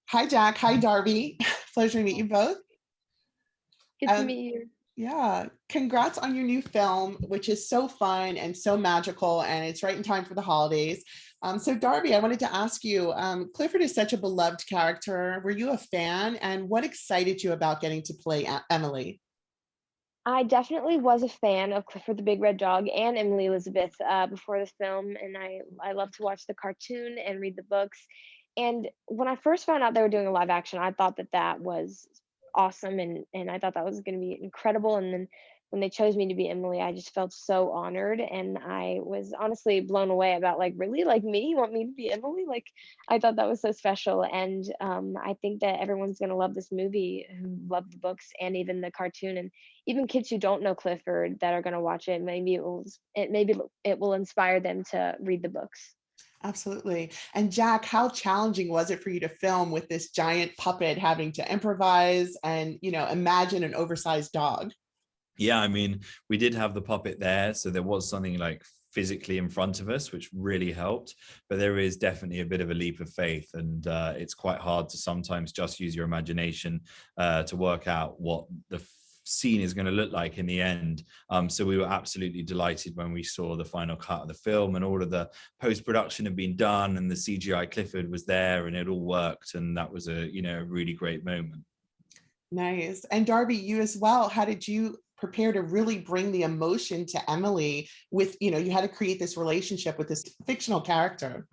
Hi, Jack. Hi, Darby. Pleasure to meet you both. Good to Um, meet you. yeah, congrats on your new film, which is so fun and so magical, and it's right in time for the holidays. So, Darby, I wanted to ask you, Clifford is such a beloved character. Were you a fan, and what excited you about getting to play Emily? I definitely was a fan of Clifford the Big Red Dog and Emily Elizabeth before the film, and I love to watch the cartoon and read the books. And when I first found out they were doing a live action, I thought that that was awesome, and I thought that was going to be incredible. And then when they chose me to be Emily, I just felt so honored, and I was honestly blown away about like, really, like me, you want me to be Emily? Like, I thought that was so special, and I think that everyone's going to love this movie who love the books and even the cartoon, and even kids who don't know Clifford that are going to watch it, maybe it will inspire them to read the books. Absolutely. And Jack, how challenging was it for you to film with this giant puppet having to improvise and, imagine an oversized dog? Yeah, I mean, we did have the puppet there, so there was something like physically in front of us, which really helped. But there is definitely a bit of a leap of faith, and it's quite hard to sometimes just use your imagination to work out what the scene is going to look like in the end. So we were absolutely delighted when we saw the final cut of the film, and all of the post-production had been done, and the CGI Clifford was there, and it all worked, and that was a really great moment. Nice. And Darby, you as well. How did you prepare to really bring the emotion to Emily with, you had to create this relationship with this fictional character?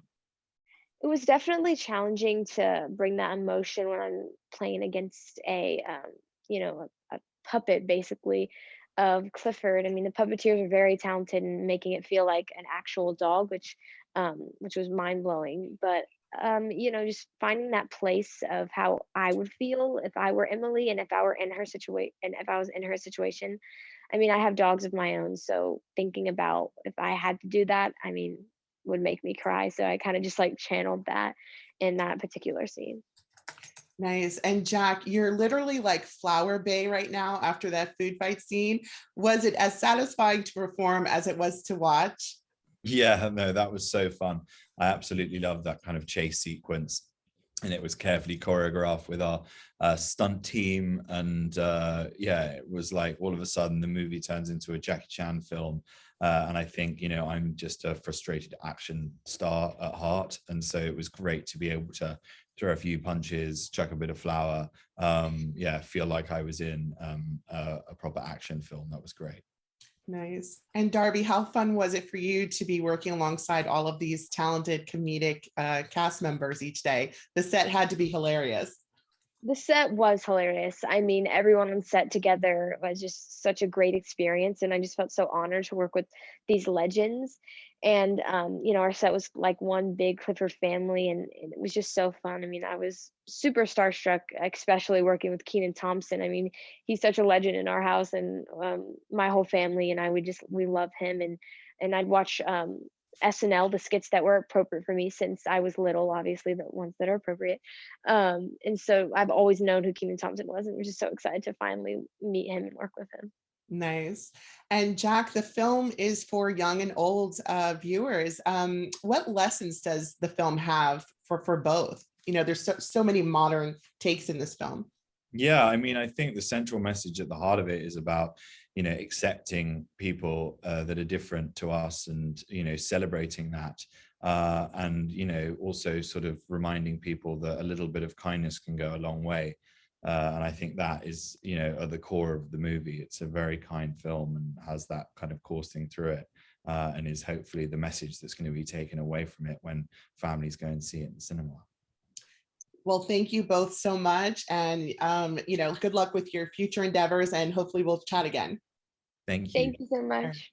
It was definitely challenging to bring that emotion when I'm playing against a puppet basically of Clifford. I mean, the puppeteers are very talented in making it feel like an actual dog, which was mind blowing. But just finding that place of how I would feel if I were Emily and if I were in her situation and if I was in her situation. I mean, I have dogs of my own, so thinking about if I had to do that, I mean, would make me cry. So I kind of just like channeled that in that particular scene. Nice. And Jack, you're literally like Flower Bay right now after that food fight scene. Was it as satisfying to perform as it was to watch? Yeah, no, that was so fun. I absolutely loved that kind of chase sequence. And it was carefully choreographed with our stunt team. And yeah, it was like all of a sudden the movie turns into a Jackie Chan film. And I think, I'm just a frustrated action star at heart. And so it was great to be able to throw a few punches, chuck a bit of flour. Yeah, feel like I was in a proper action film. That was great. Nice. And Darby, how fun was it for you to be working alongside all of these talented comedic cast members each day? The set had to be hilarious. The set was hilarious. I mean, everyone on set together was just such a great experience, and I just felt so honored to work with these legends. And our set was like one big Clifford family, and it was just so fun. I mean, I was super starstruck, especially working with Keenan Thompson. I mean, he's such a legend in our house, and my whole family and I, we love him, and I'd watch SNL, the skits that were appropriate for me since I was little, obviously the ones that are appropriate. And so I've always known who Keenan Thompson was, and we're just so excited to finally meet him and work with him. Nice. And Jack, the film is for young and old viewers. What lessons does the film have for both? There's so many modern takes in this film. Yeah, I mean, I think the central message at the heart of it is about, accepting people that are different to us, and, celebrating that. And, also sort of reminding people that a little bit of kindness can go a long way. And I think that is, at the core of the movie. It's a very kind film and has that kind of coursing through it. And is hopefully the message that's going to be taken away from it when families go and see it in the cinema. Well, thank you both so much. And, good luck with your future endeavors, and hopefully we'll chat again. Thank you. Thank you so All right. much.